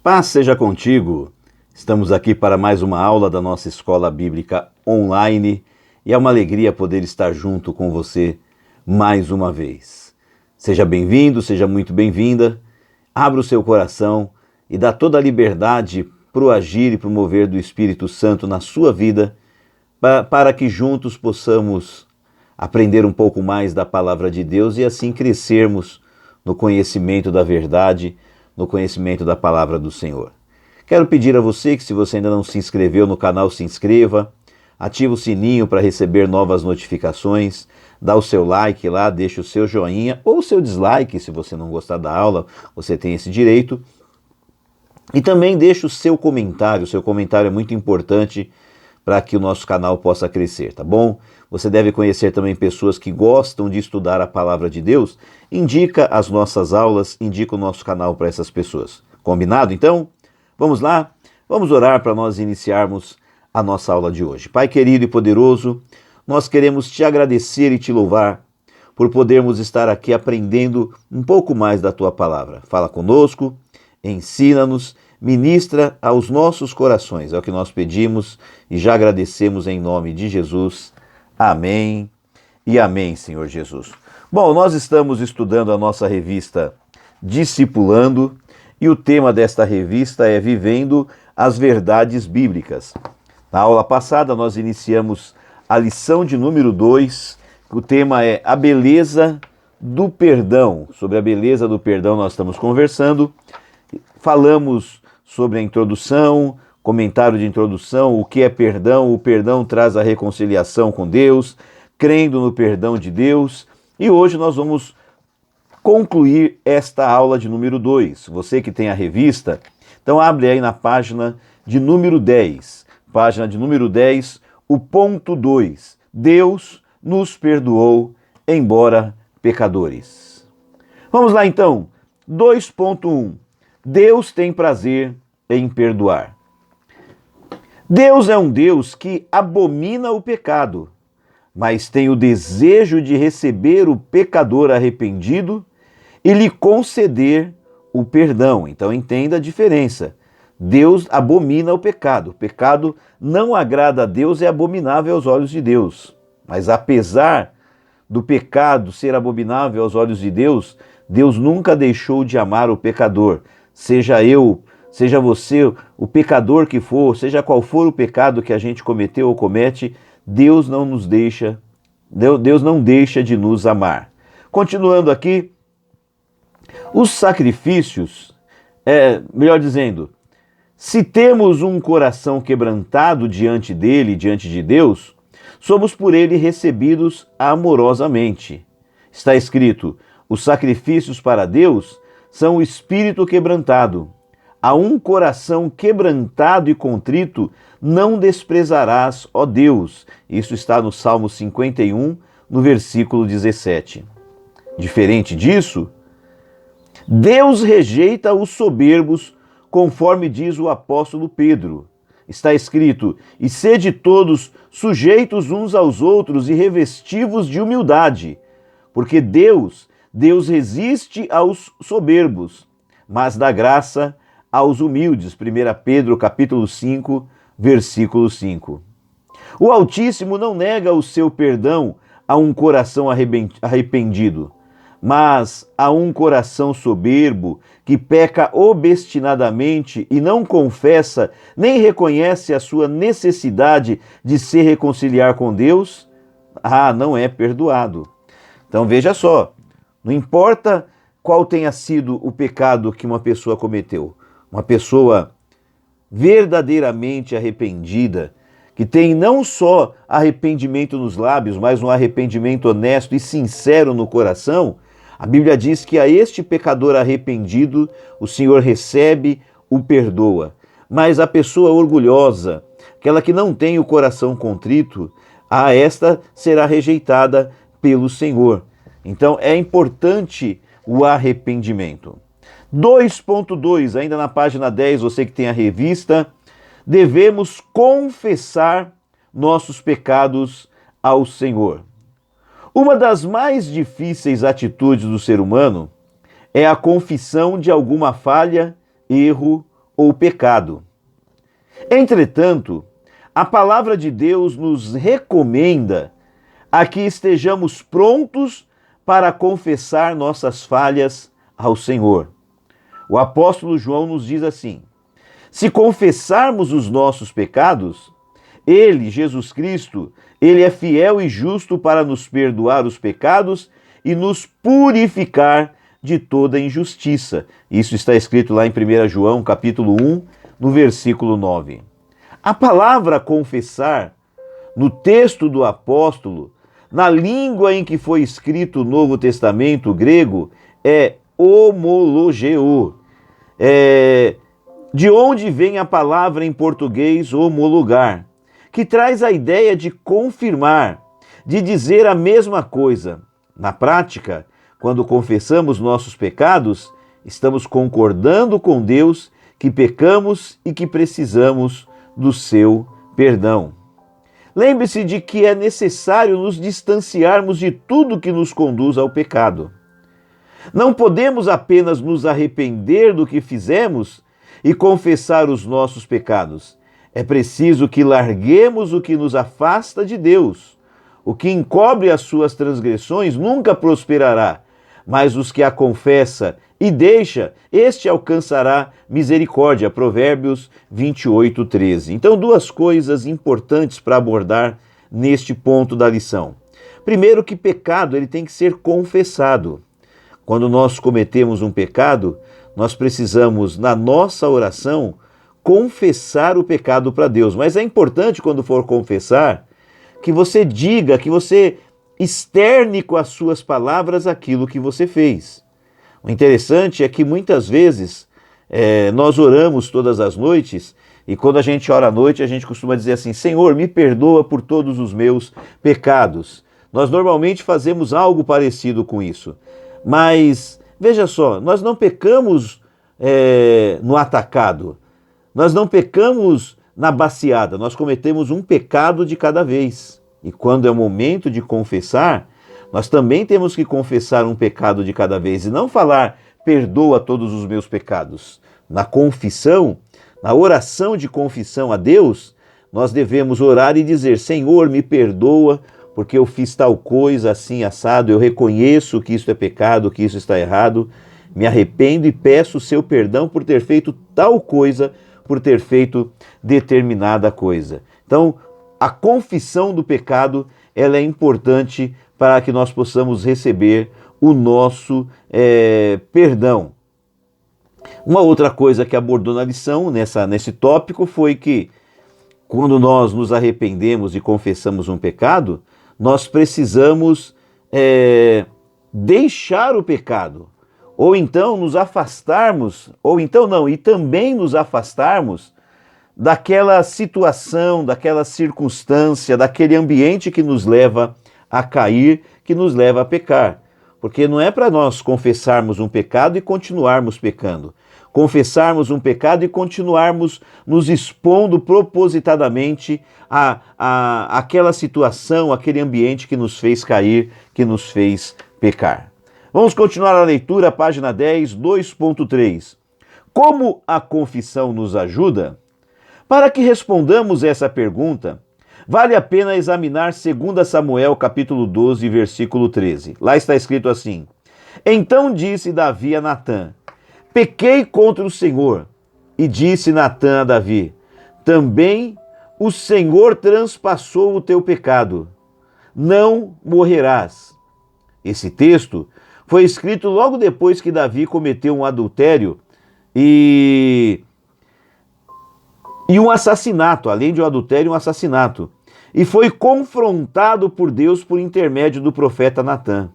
Paz seja contigo. Estamos aqui para mais uma aula da nossa escola bíblica online e é uma alegria poder estar junto com você mais uma vez. Seja bem-vindo, seja muito bem-vinda. Abra o seu coração e dá toda a liberdade para o agir e para o mover do Espírito Santo na sua vida, para que juntos possamos aprender um pouco mais da palavra de Deus e assim crescermos no conhecimento da verdade, no conhecimento da palavra do Senhor. Quero pedir a você que, se você ainda não se inscreveu no canal, se inscreva, ative o sininho para receber novas notificações, dá o seu like lá, deixa o seu joinha ou o seu dislike, se você não gostar da aula, você tem esse direito. E também deixa o seu comentário é muito importante para que o nosso canal possa crescer, tá bom? Você deve conhecer também pessoas que gostam de estudar a palavra de Deus. Indica as nossas aulas, indica o nosso canal para essas pessoas. Combinado, então? Vamos lá? Vamos orar para nós iniciarmos a nossa aula de hoje. Pai querido e poderoso, nós queremos te agradecer e te louvar por podermos estar aqui aprendendo um pouco mais da tua palavra. Fala conosco, ensina-nos, ministra aos nossos corações. É o que nós pedimos e já agradecemos em nome de Jesus. Amém e amém, Senhor Jesus. Bom, nós estamos estudando a nossa revista Discipulando e o tema desta revista é Vivendo as Verdades Bíblicas. Na aula passada nós iniciamos a lição de número 2, o tema é a beleza do perdão. Sobre a beleza do perdão nós estamos conversando, falamos sobre a introdução, comentário de introdução, o que é perdão. O perdão traz a reconciliação com Deus, crendo no perdão de Deus. E hoje nós vamos concluir esta aula de número 2. Você que tem a revista, então abre aí na página de número 10. Página de número 10, o ponto 2. Deus nos perdoou, embora pecadores. Vamos lá então. 2.1. Deus tem prazer em perdoar. Deus é um Deus que abomina o pecado, mas tem o desejo de receber o pecador arrependido e lhe conceder o perdão. Então entenda a diferença. Deus abomina o pecado. O pecado não agrada a Deus, é abominável aos olhos de Deus. Mas apesar do pecado ser abominável aos olhos de Deus, Deus nunca deixou de amar o pecador. Seja eu, seja você, o pecador que for, seja qual for o pecado que a gente cometeu ou comete, Deus não deixa de nos amar. Continuando aqui, os sacrifícios, melhor dizendo, se temos um coração quebrantado diante dele, diante de Deus, somos por ele recebidos amorosamente. Está escrito, os sacrifícios para Deus são o espírito quebrantado. A um coração quebrantado e contrito não desprezarás, ó Deus. Isso está no Salmo 51, no versículo 17. Diferente disso, Deus rejeita os soberbos, conforme diz o apóstolo Pedro. Está escrito, e sede todos sujeitos uns aos outros e revestivos de humildade, porque Deus resiste aos soberbos, mas dá graça aos humildes. 1 Pedro capítulo 5, versículo 5. O Altíssimo não nega o seu perdão a um coração arrependido, mas a um coração soberbo que peca obstinadamente e não confessa nem reconhece a sua necessidade de se reconciliar com Deus, não é perdoado. Então veja só, não importa qual tenha sido o pecado que uma pessoa cometeu, uma pessoa verdadeiramente arrependida, que tem não só arrependimento nos lábios, mas um arrependimento honesto e sincero no coração, a Bíblia diz que a este pecador arrependido o Senhor recebe, o perdoa. Mas a pessoa orgulhosa, aquela que não tem o coração contrito, esta será rejeitada pelo Senhor. Então é importante o arrependimento. 2.2, ainda na página 10, você que tem a revista, devemos confessar nossos pecados ao Senhor. Uma das mais difíceis atitudes do ser humano é a confissão de alguma falha, erro ou pecado. Entretanto, a palavra de Deus nos recomenda a que estejamos prontos para confessar nossas falhas ao Senhor. O apóstolo João nos diz assim: se confessarmos os nossos pecados, Ele, Jesus Cristo, Ele é fiel e justo para nos perdoar os pecados e nos purificar de toda injustiça. Isso está escrito lá em 1 João, capítulo 1, no versículo 9. A palavra confessar, no texto do apóstolo, na língua em que foi escrito o Novo Testamento grego, é homologeo. De onde vem a palavra em português homologar, que traz a ideia de confirmar, de dizer a mesma coisa. Na prática, quando confessamos nossos pecados, estamos concordando com Deus que pecamos e que precisamos do seu perdão. Lembre-se de que é necessário nos distanciarmos de tudo que nos conduz ao pecado. Não podemos apenas nos arrepender do que fizemos e confessar os nossos pecados. É preciso que larguemos o que nos afasta de Deus. O que encobre as suas transgressões nunca prosperará, mas os que a confessa e deixa, este alcançará misericórdia. Provérbios 28, 13. Então, duas coisas importantes para abordar neste ponto da lição. Primeiro, que pecado ele tem que ser confessado. Quando nós cometemos um pecado, nós precisamos, na nossa oração, confessar o pecado para Deus. Mas é importante, quando for confessar, que você diga, que você externe com as suas palavras aquilo que você fez. O interessante é que muitas vezes nós oramos todas as noites e quando a gente ora à noite a gente costuma dizer assim: Senhor, me perdoa por todos os meus pecados. Nós normalmente fazemos algo parecido com isso. Mas, veja só, nós não pecamos no atacado, nós não pecamos na baciada, nós cometemos um pecado de cada vez. E quando é o momento de confessar, nós também temos que confessar um pecado de cada vez e não falar, perdoa todos os meus pecados. Na confissão, na oração de confissão a Deus, nós devemos orar e dizer: Senhor, me perdoa porque eu fiz tal coisa assim, assado, eu reconheço que isso é pecado, que isso está errado, me arrependo e peço o seu perdão por ter feito tal coisa, por ter feito determinada coisa. Então, a confissão do pecado, ela é importante para que nós possamos receber o nosso perdão. Uma outra coisa que abordou na lição, nesse tópico, foi que quando nós nos arrependemos e confessamos um pecado, nós precisamos deixar o pecado, ou então nos afastarmos, e também nos afastarmos daquela situação, daquela circunstância, daquele ambiente que nos leva a cair, que nos leva a pecar. Porque não é para nós confessarmos um pecado e continuarmos pecando. Confessarmos um pecado e continuarmos nos expondo propositadamente àquela situação, aquele ambiente que nos fez cair, que nos fez pecar. Vamos continuar a leitura, página 10, 2.3. Como a confissão nos ajuda? Para que respondamos essa pergunta, vale a pena examinar 2 Samuel, capítulo 12, versículo 13. Lá está escrito assim: Então disse Davi a Natã: Pequei contra o Senhor. E disse Natã a Davi: Também o Senhor transpassou o teu pecado. Não morrerás. Esse texto foi escrito logo depois que Davi cometeu um adultério e um assassinato, além de um adultério, um assassinato. E foi confrontado por Deus por intermédio do profeta Natã.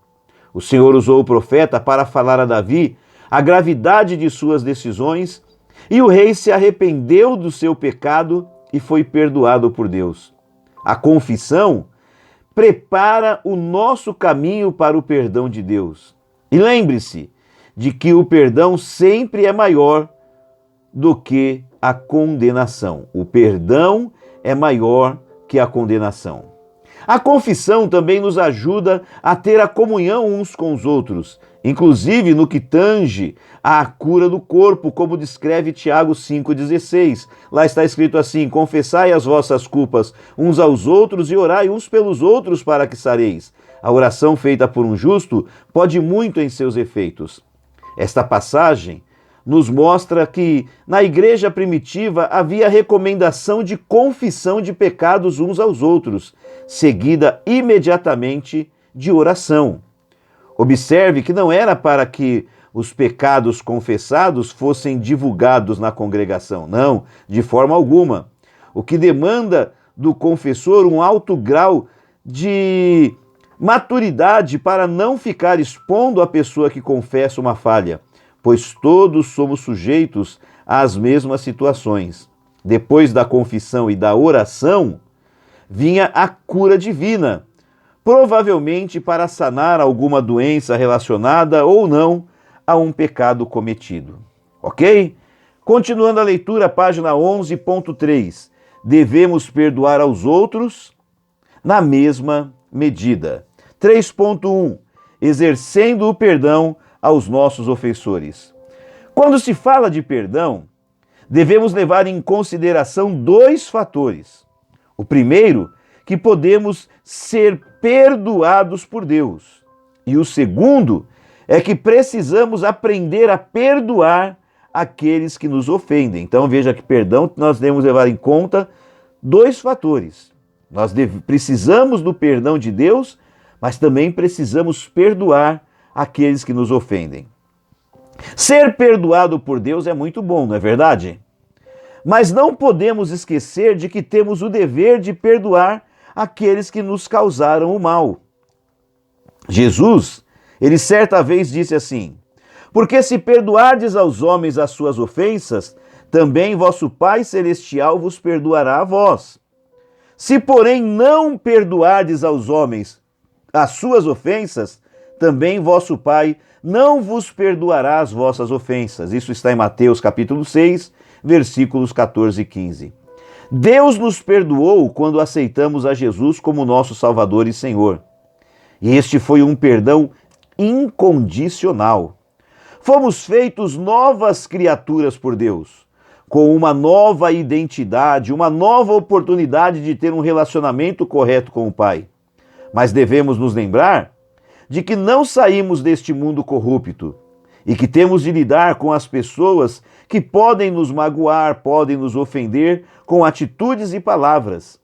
O Senhor usou o profeta para falar a Davi a gravidade de suas decisões, e o rei se arrependeu do seu pecado e foi perdoado por Deus. A confissão prepara o nosso caminho para o perdão de Deus. E lembre-se de que o perdão sempre é maior do que a condenação. O perdão é maior que a condenação. A confissão também nos ajuda a ter a comunhão uns com os outros. inclusive no que tange à cura do corpo, como descreve Tiago 5,16. Lá está escrito assim: confessai as vossas culpas uns aos outros e orai uns pelos outros para que sareis. A oração feita por um justo pode muito em seus efeitos. Esta passagem nos mostra que na igreja primitiva havia recomendação de confissão de pecados uns aos outros, seguida imediatamente de oração. Observe que não era para que os pecados confessados fossem divulgados na congregação, não, de forma alguma. O que demanda do confessor um alto grau de maturidade para não ficar expondo a pessoa que confessa uma falha, pois todos somos sujeitos às mesmas situações. Depois da confissão e da oração, vinha a cura divina, provavelmente para sanar alguma doença relacionada ou não a um pecado cometido. Ok? Continuando a leitura, página 11.3. Devemos perdoar aos outros na mesma medida. 3.1. Exercendo o perdão aos nossos ofensores. Quando se fala de perdão, devemos levar em consideração dois fatores. O primeiro, que podemos ser perdoados por Deus. E o segundo é que precisamos aprender a perdoar aqueles que nos ofendem. Então veja que perdão nós devemos levar em conta dois fatores. Nós precisamos do perdão de Deus, mas também precisamos perdoar aqueles que nos ofendem. Ser perdoado por Deus é muito bom, não é verdade? Mas não podemos esquecer de que temos o dever de perdoar aqueles que nos causaram o mal. Jesus, ele certa vez disse assim: porque se perdoardes aos homens as suas ofensas, também vosso Pai Celestial vos perdoará a vós. Se, porém, não perdoardes aos homens as suas ofensas, também vosso Pai não vos perdoará as vossas ofensas. Isso está em Mateus capítulo 6, versículos 14 e 15. Deus nos perdoou quando aceitamos a Jesus como nosso Salvador e Senhor. E este foi um perdão incondicional. Fomos feitos novas criaturas por Deus, com uma nova identidade, uma nova oportunidade de ter um relacionamento correto com o Pai. Mas devemos nos lembrar de que não saímos deste mundo corrupto e que temos de lidar com as pessoas que podem nos magoar, podem nos ofender com atitudes e palavras.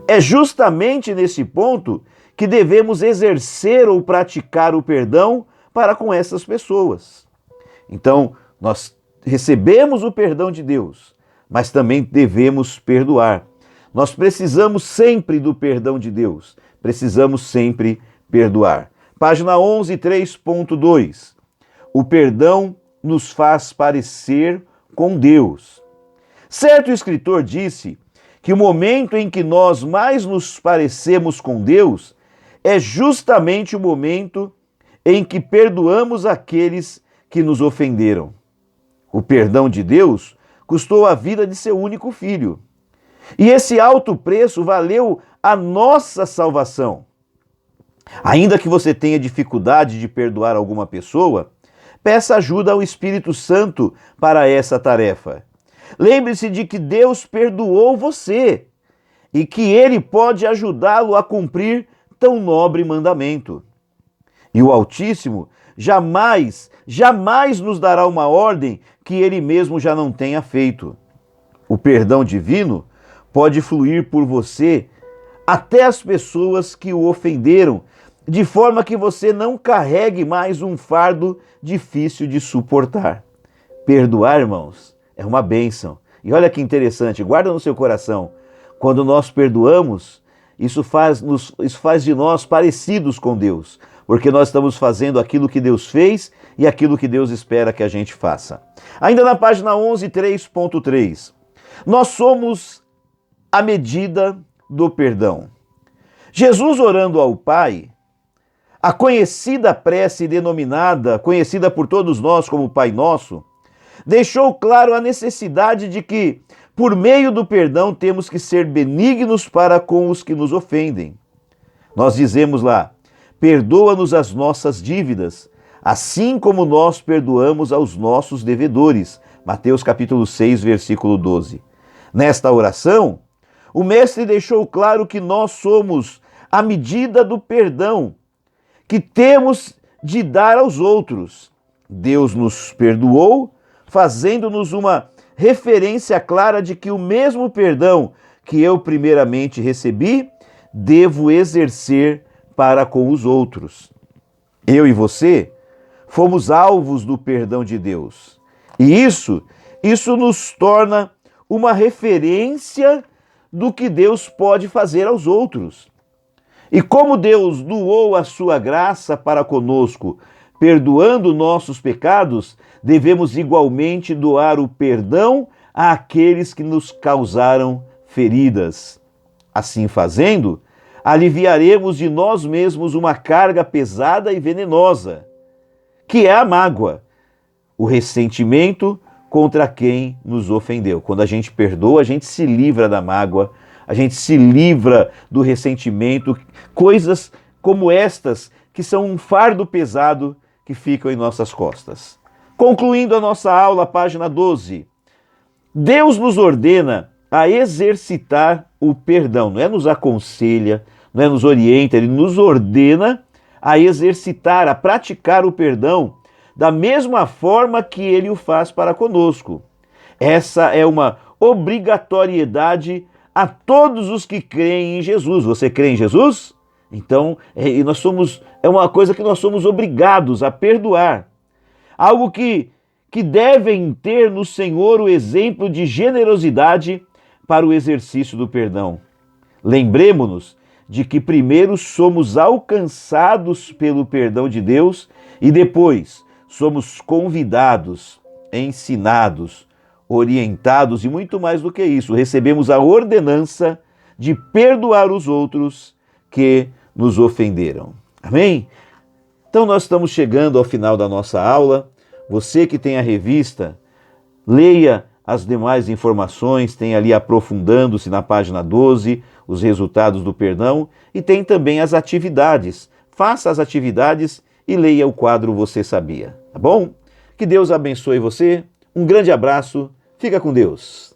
É justamente nesse ponto que devemos exercer ou praticar o perdão para com essas pessoas. Então, nós recebemos o perdão de Deus, mas também devemos perdoar. Nós precisamos sempre do perdão de Deus, precisamos sempre perdoar. Página 11, 3.2. O perdão nos faz parecer com Deus. Certo escritor disse que o momento em que nós mais nos parecemos com Deus é justamente o momento em que perdoamos aqueles que nos ofenderam. O perdão de Deus custou a vida de seu único filho. E esse alto preço valeu a nossa salvação. Ainda que você tenha dificuldade de perdoar alguma pessoa, peça ajuda ao Espírito Santo para essa tarefa. Lembre-se de que Deus perdoou você e que Ele pode ajudá-lo a cumprir tão nobre mandamento. E o Altíssimo jamais nos dará uma ordem que Ele mesmo já não tenha feito. O perdão divino pode fluir por você até as pessoas que o ofenderam, de forma que você não carregue mais um fardo difícil de suportar. Perdoar, irmãos, é uma bênção. E olha que interessante, guarda no seu coração. Quando nós perdoamos, isso faz de nós parecidos com Deus, porque nós estamos fazendo aquilo que Deus fez e aquilo que Deus espera que a gente faça. Ainda na página 11, 3.3. Nós somos a medida do perdão. Jesus orando ao Pai, a conhecida prece denominada, conhecida por todos nós como Pai Nosso, deixou claro a necessidade de que, por meio do perdão, temos que ser benignos para com os que nos ofendem. Nós dizemos lá: perdoa-nos as nossas dívidas, assim como nós perdoamos aos nossos devedores. Mateus capítulo 6, versículo 12. Nesta oração, o Mestre deixou claro que nós somos a medida do perdão que temos de dar aos outros. Deus nos perdoou, fazendo-nos uma referência clara de que o mesmo perdão que eu primeiramente recebi, devo exercer para com os outros. Eu e você fomos alvos do perdão de Deus. E isso nos torna uma referência do que Deus pode fazer aos outros. E como Deus doou a sua graça para conosco, perdoando nossos pecados, devemos igualmente doar o perdão àqueles que nos causaram feridas. Assim fazendo, aliviaremos de nós mesmos uma carga pesada e venenosa, que é a mágoa, o ressentimento contra quem nos ofendeu. Quando a gente perdoa, a gente se livra da mágoa, a gente se livra do ressentimento, coisas como estas que são um fardo pesado que ficam em nossas costas. Concluindo a nossa aula, página 12. Deus nos ordena a exercitar o perdão, não é nos aconselha, não é nos orienta, Ele nos ordena a exercitar, a praticar o perdão da mesma forma que Ele o faz para conosco. Essa é uma obrigatoriedade a todos os que creem em Jesus. Você crê em Jesus? Então, é uma coisa que nós somos obrigados a perdoar. Algo que devem ter no Senhor o exemplo de generosidade para o exercício do perdão. Lembremos-nos de que primeiro somos alcançados pelo perdão de Deus e depois somos convidados, ensinados, orientados e muito mais do que isso, recebemos a ordenança de perdoar os outros que nos ofenderam. Amém? Então nós estamos chegando ao final da nossa aula. Você que tem a revista, leia as demais informações, tem ali aprofundando-se na página 12, os resultados do perdão, e tem também as atividades. Faça as atividades e leia o quadro Você Sabia, tá bom? Que Deus abençoe você, um grande abraço, fica com Deus.